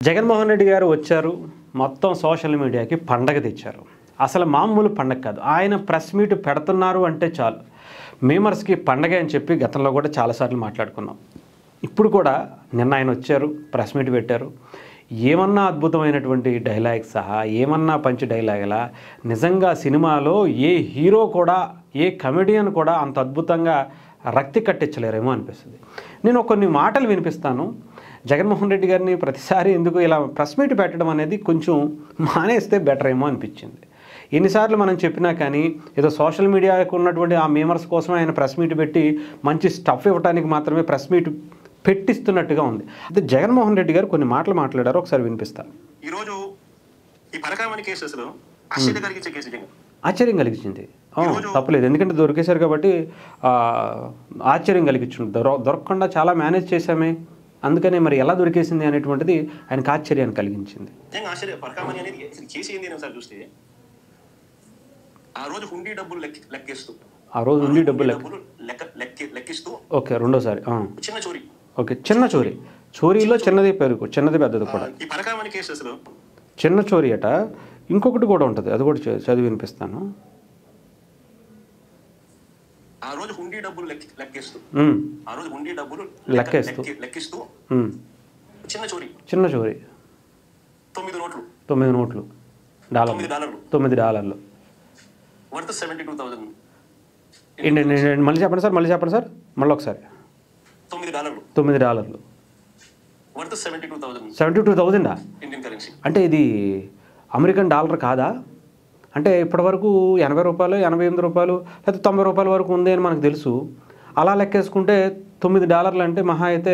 జగన్మోహన్ రెడ్డి గారు వచ్చారు. మొత్తం సోషల్ మీడియాకి పండగ తెచ్చారు. అసలు మామూలు పండగ కాదు. ఆయన ప్రెస్ మీట్ పెడుతున్నారు అంటే చాలు మీమర్స్కి పండగ అని చెప్పి గతంలో కూడా చాలాసార్లు మాట్లాడుకున్నాం. ఇప్పుడు కూడా నిన్న ఆయన వచ్చారు, ప్రెస్ మీట్ పెట్టారు. ఏమన్నా అద్భుతమైనటువంటి డైలాగ్ సహా ఏమన్నా పంచి డైలాగులా నిజంగా సినిమాలో ఏ హీరో కూడా ఏ కమెడియన్ కూడా అంత అద్భుతంగా రక్తి కట్టించలేరేమో అనిపిస్తుంది. నేను కొన్ని మాటలు వినిపిస్తాను. జగన్మోహన్ రెడ్డి గారిని ప్రతిసారి ఎందుకు ఇలా ప్రెస్ మీట్ పెట్టడం అనేది కొంచెం మానేస్తే బెటర్ ఏమో అనిపించింది. ఎన్నిసార్లు మనం చెప్పినా కానీ ఏదో సోషల్ మీడియాకు ఉన్నటువంటి ఆ మీమర్స్ కోసం ఆయన ప్రెస్ మీట్ పెట్టి మంచి స్టఫ్ ఇవ్వడానికి మాత్రమే ప్రెస్ మీట్ పెట్టిస్తున్నట్టుగా ఉంది. అయితే జగన్మోహన్ రెడ్డి గారు కొన్ని మాటలు మాట్లాడారు, ఒకసారి వినిపిస్తాను. ఈరోజు ఈ పరకామణి కేసులో ఆశ్చర్యం కలిగించే కేసు ఆశ్చర్యం కలిగించింది. తప్పలేదు, ఎందుకంటే దొరికేశారు కాబట్టి ఆశ్చర్యం కలిగించింది. దొరకకుండా చాలా మేనేజ్ చేశామే, అందుకనే మరి ఎలా దొరికేసింది అనేటువంటిది ఆయనకు ఆశ్చర్యాన్ని కలిగించింది. పరకామణి అనేది కేసు ఏంది అని ఒకసారి చూస్తే ఆ రోజు హుండీ డబ్బులు లెక్కిస్తూ లెక్కిస్తూ ఓకే, రెండోసారి చిన్న చోరీ. ఓకే, చిన్న చోరీ. చోరీలో చిన్నది పెరుగు, చిన్నది పెద్దది కూడా. ఈ పరకామణి కేసులో చిన్న చోరీ అట. ఇంకొకటి కూడా ఉంటుంది, అది కూడా చదివి వినిపిస్తాను. ఆ రోజు హుండీ డబ్బులు లెక్కిస్తూ చిన్న చోరీ 9 నోట్లు $9 వర్త్ 72,000. మళ్ళీ చెప్పండి సార్, మళ్ళీ ఒకసారి. $9 వర్త్ 72,000 ఇండియన్ కరెన్సీ. అంటే ఇది అమెరికన్ డాలర్ కాదా? అంటే ఇప్పటివరకు ₹80, ₹88 లేకపోతే ₹90 వరకు ఉంది అని మనకు తెలుసు. అలా లెక్కేసుకుంటే $9 అంటే మహా అయితే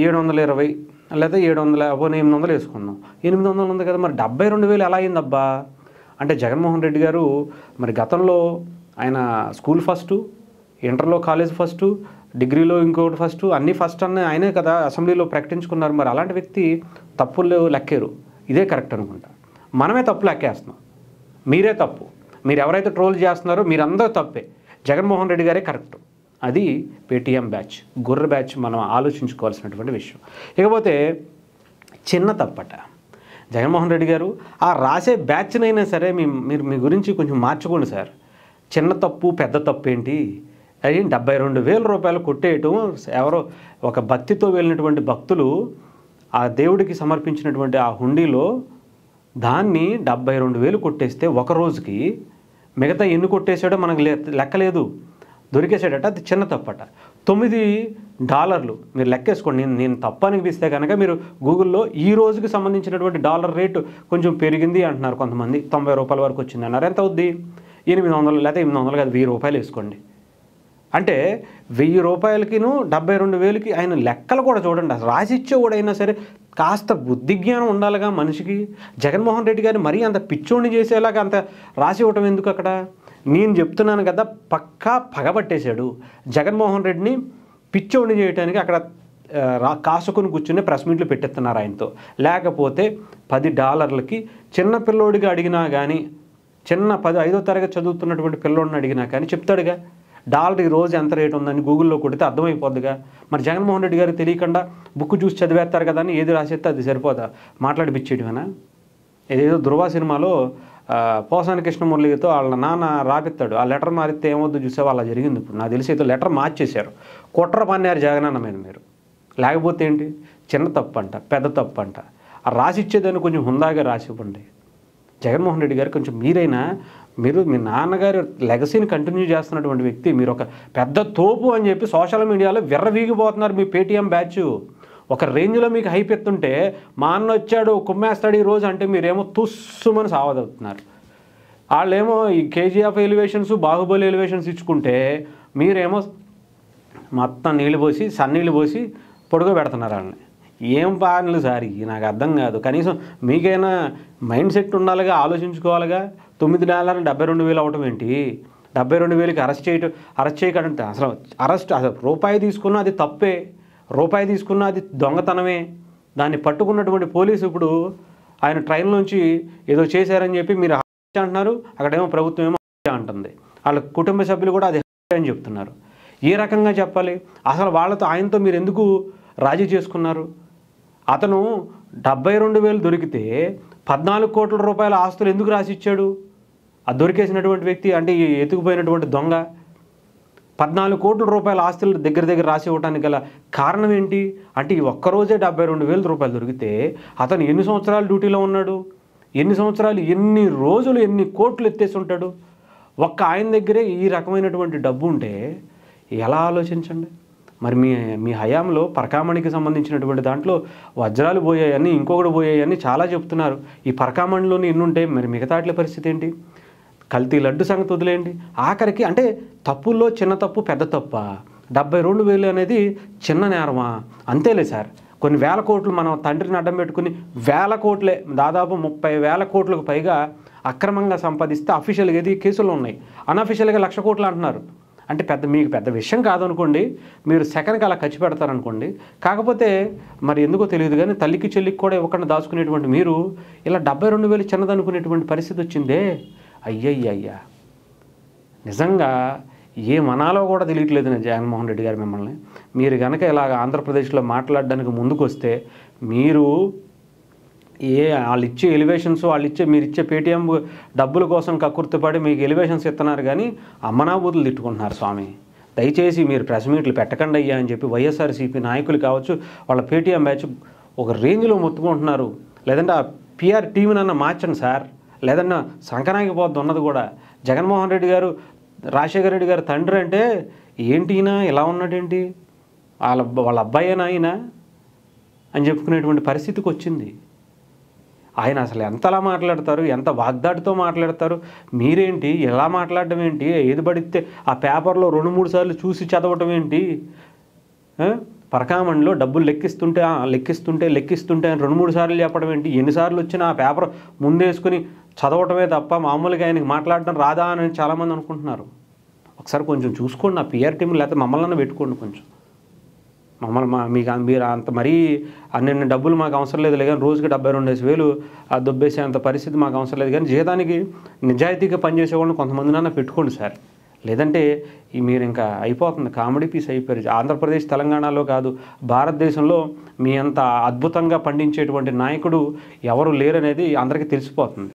720 లేదా 800 వేసుకుందాం. 800 ఉంది కదా, మరి 72,000 ఎలా అయిందబ్బా? అంటే జగన్మోహన్ రెడ్డి గారు మరి గతంలో ఆయన స్కూల్ ఫస్టు, ఇంటర్లో కాలేజ్ ఫస్టు, డిగ్రీలో ఇంకొకటి ఫస్టు, అన్నీ ఫస్ట్ అన్నీ ఆయనే కదా అసెంబ్లీలో ప్రకటించుకున్నారు. మరి అలాంటి వ్యక్తి తప్పులు లెక్కారు. ఇదే కరెక్ట్ అనుకుంటా. మనమే తప్పు లెక్కేస్తున్నాం. మీరే తప్పు. మీరు ఎవరైతే ట్రోల్ చేస్తున్నారో మీరందరూ తప్పే. జగన్మోహన్ రెడ్డి గారే కరెక్ట్. అది పేటీఎం బ్యాచ్, గుర్ర బ్యాచ్ మనం ఆలోచించుకోవాల్సినటువంటి విషయం. ఇకపోతే చిన్న తప్పట జగన్మోహన్ రెడ్డి గారు. ఆ రాసే బ్యాచ్నైనా సరే మీరు మీ గురించి కొంచెం మార్చుకోండి సార్. చిన్న తప్పు పెద్ద తప్పు ఏంటి? అది ₹72,000 కొట్టేయటం. ఎవరో ఒక భక్తితో వెళ్ళినటువంటి భక్తులు ఆ దేవుడికి సమర్పించినటువంటి ఆ హుండీలో దాన్ని 72,000 కొట్టేస్తే ఒక రోజుకి మిగతా ఎన్ని కొట్టేసాడో మనకు లెక్కలేదు, దొరికేసాడట. అది చిన్న తప్పట. $9 మీరు లెక్కేసుకోండి. నేను తప్పు అనిపిస్తే కనుక మీరు గూగుల్లో ఈ రోజుకి సంబంధించినటువంటి డాలర్ రేటు కొంచెం పెరిగింది అంటున్నారు కొంతమంది. ₹90 వరకు వచ్చింది అన్నారు. ఎంత అవుద్ది? 800 లేదా 800 కాదు, ₹1,000 వేసుకోండి. అంటే ₹1,000కిను 72,000కి ఆయన లెక్కలు కూడా చూడండి. అసలు రాసిచ్చేవాడైనా సరే కాస్త బుద్ధి జ్ఞానం ఉండాలిగా మనిషికి. జగన్మోహన్ రెడ్డి గారిని మరీ అంత పిచ్చోడిని చేసేలాగా అంత రాసి ఇవ్వటం ఎందుకు అక్కడ? నేను చెప్తున్నాను కదా, పక్కా పగబట్టేశాడు. జగన్మోహన్ రెడ్డిని పిచ్చోడిని చేయడానికి అక్కడ కాసుకొని కూర్చుని ప్రెస్ మీట్లు పెట్టేస్తున్నారు ఆయనతో. లేకపోతే $10కి చిన్న పిల్లోడిగా అడిగినా కానీ, చిన్న 5వ తరగతి చదువుతున్నటువంటి పిల్లోడిని అడిగినా కానీ చెప్తాడుగా డాలర్ ఈ రోజు ఎంత రేటు ఉందని. గూగుల్లో కొడితే అర్థమైపోద్దిగా. మరి జగన్మోహన్ రెడ్డి గారికి తెలియకుండా బుక్ చూసి చదివేస్తారు కదా అని ఏది రాసేస్తే అది సరిపోదా? మాట్లాడి పిచ్చేయటమేనా? ఏదేదో ధృవ సినిమాలో పోసాని కృష్ణమురళితో వాళ్ళ నాన్న రాపిస్తాడు. ఆ లెటర్ మారిస్తే ఏమవుద్దు చూసావా? అలా జరిగింది. ఇప్పుడు నాకు తెలిసి అయితే లెటర్ మార్చేశారు. కుట్ర పన్నారు జగనన్న మీద మీరు. లేకపోతే ఏంటి? చిన్న తప్పు అంట, పెద్ద తప్పు అంట. ఆ రాసిచ్చేదాన్ని కొంచెం హుందాగా రాసి ఇవ్వండి. జగన్మోహన్ రెడ్డి గారు కొంచెం మీరైనా, మీరు మీ నాన్నగారు లెగసీని కంటిన్యూ చేస్తున్నటువంటి వ్యక్తి, మీరు ఒక పెద్ద తోపు అని చెప్పి సోషల్ మీడియాలో విర్రవీగిపోతున్నారు. మీ పేటీఎం బ్యాచ్ ఒక రేంజ్లో మీకు హైప్ ఎత్తుంటే, మా అన్న వచ్చాడు కుమ్మేస్తాడు ఈరోజు అంటే మీరేమో తుస్సుమని సావదవుతున్నారు. వాళ్ళేమో ఈ కేజీఎఫ్ ఎలివేషన్స్, బాహుబలి ఎలివేషన్స్ ఇచ్చుకుంటే మీరేమో మొత్తం నీళ్ళు పోసి సన్నీళ్ళు పోసి పొడుగు పెడుతున్నారు వాళ్ళని. ఏం పాలనలు సార్ నాకు అర్థం కాదు. కనీసం మీకైనా మైండ్ సెట్ ఉండాలిగా, ఆలోచించుకోవాలిగా. $9 72,000 అవటం ఏంటి? 72,000కి అరెస్ట్ చేయకంటే అసలు రూపాయి తీసుకున్నా అది తప్పే, రూపాయి తీసుకున్నా అది దొంగతనమే. దాన్ని పట్టుకున్నటువంటి పోలీసు ఇప్పుడు ఆయన ట్రైన్లోంచి ఏదో చేశారని చెప్పి మీరు అంటున్నారు, అక్కడేమో ప్రభుత్వం ఏమో అంటుంది. వాళ్ళ కుటుంబ సభ్యులు కూడా అది అని చెప్తున్నారు. ఏ రకంగా చెప్పాలి? అసలు వాళ్ళతో ఆయనతో మీరు ఎందుకు రాజీ చేసుకున్నారు? అతను 72,000 దొరికితే 14 కోట్ల రూపాయల ఆస్తులు ఎందుకు రాసిచ్చాడు? ఆ దొరికేసినటువంటి వ్యక్తి అంటే ఈ ఎత్తుకుపోయినటువంటి దొంగ 14 కోట్ల రూపాయల ఆస్తులు దగ్గర రాసి ఇవ్వడానికి గల కారణం ఏంటి అంటే ఈ ఒక్కరోజే 72,000 రూపాయలు దొరికితే అతను ఎన్ని సంవత్సరాలు డ్యూటీలో ఉన్నాడు, ఎన్ని సంవత్సరాలు, ఎన్ని రోజులు, ఎన్ని కోట్లు ఎత్తేసి ఉంటాడు? ఒక్క ఆయన దగ్గరే ఈ రకమైనటువంటి డబ్బు ఉంటే ఎలా ఆలోచించండి. మరి మీ హయాంలో పరకామణికి సంబంధించినటువంటి దాంట్లో వజ్రాలు పోయాయని, ఇంకొకటి పోయాయని చాలా చెప్తున్నారు. ఈ పరకామణిలోని ఎన్ని ఉంటాయి, మరి మిగతాట్ల పరిస్థితి ఏంటి? కల్తీ లడ్డు సంగతి వదిలేయండి. ఆఖరికి అంటే తప్పుల్లో చిన్న తప్పు పెద్ద తప్ప 72,000 అనేది చిన్న నేరమా? అంతేలే సార్, కొన్ని వేల కోట్లు మనం తండ్రిని అడ్డం పెట్టుకుని వేల కోట్లే, దాదాపు 30,000 కోట్లకు పైగా అక్రమంగా సంపాదిస్తే అఫీషియల్గా ఇది కేసులు ఉన్నాయి, అన్అఫీషియల్గా 1,00,000 కోట్లు అంటున్నారు. అంటే మీకు పెద్ద విషయం కాదనుకోండి, మీరు సెకండ్కి అలా ఖర్చు పెడతారనుకోండి. కాకపోతే మరి ఎందుకో తెలియదు కానీ తల్లికి చెల్లికి కూడా ఇవ్వకుండా దాచుకునేటువంటి మీరు ఇలా 72,000 చిన్నదనుకునేటువంటి పరిస్థితి వచ్చిందే. అయ్యయ్యా, నిజంగా ఏమనాలో కూడా తెలియట్లేదు నేను జగన్మోహన్ రెడ్డి గారు మిమ్మల్ని. మీరు కనుక ఇలాగ ఆంధ్రప్రదేశ్లో మాట్లాడడానికి ముందుకు వస్తే మీరు వాళ్ళు ఇచ్చే ఎలివేషన్స్, మీరు ఇచ్చే పేటీఎం డబ్బుల కోసం కక్కుర్తిపడి మీకు ఎలివేషన్స్ ఇస్తున్నారు కానీ అమ్మనాబూతులు తిట్టుకుంటున్నారు స్వామి. దయచేసి మీరు ప్రెస్ మీట్లు పెట్టకండి అయ్యా అని చెప్పి వైఎస్ఆర్సీపీ నాయకులు కావచ్చు, వాళ్ళ పేటీఎం బ్యాచ్ ఒక రేంజ్లో మొత్తుకుంటున్నారు. లేదంటే ఆ పిఆర్ టీంనన్నా మార్చండి సార్, లేదన్నా సంకనాకి పోద్ది ఉన్నది కూడా. జగన్మోహన్ రెడ్డి గారు, రాజశేఖర రెడ్డి గారు తండ్రి అంటే ఏంటి ఈయన ఇలా ఉన్నాడేంటి, వాళ్ళ అబ్బాయేనా ఆయన అని చెప్పుకునేటువంటి పరిస్థితికి వచ్చింది. ఆయన అసలు ఎంతలా మాట్లాడతారు, ఎంత వాగ్దాటితో మాట్లాడతారు. మీరేంటి ఎలా మాట్లాడడం ఏంటి, ఏది పడితే ఆ పేపర్లో 2-3 సార్లు చూసి చదవటం ఏంటి? పరకామణిలో డబ్బులు లెక్కిస్తుంటే అని 2-3 సార్లు చెప్పడం ఏంటి? ఎన్నిసార్లు వచ్చినా ఆ పేపర్ ముందేసుకుని చదవటమే తప్ప మామూలుగా ఆయనకి మాట్లాడటం రాదా అని చాలామంది అనుకుంటున్నారు. ఒకసారి కొంచెం చూసుకోండి, ఆ పిఆర్ టీం లేకపోతే మమ్మల్ని పెట్టుకోండి కొంచెం. మీరు అంత మరీ అన్ని డబ్బులు మాకు అవసరం లేదు కానీ రోజుకి 72,000 దొబ్బేసే అంత పరిస్థితి మాకు అవసరం లేదు కానీ జీతానికి నిజాయితీగా పనిచేసే వాళ్ళని కొంతమందినన్నా పెట్టుకోండి సార్. లేదంటే మీరు ఇంకా అయిపోతుంది, కామెడీ పీస్ అయిపోయారు. ఆంధ్రప్రదేశ్ తెలంగాణలో కాదు, భారతదేశంలో మీ అంత అద్భుతంగా పండించేటువంటి నాయకుడు ఎవరు లేరనేది అందరికీ తెలిసిపోతుంది.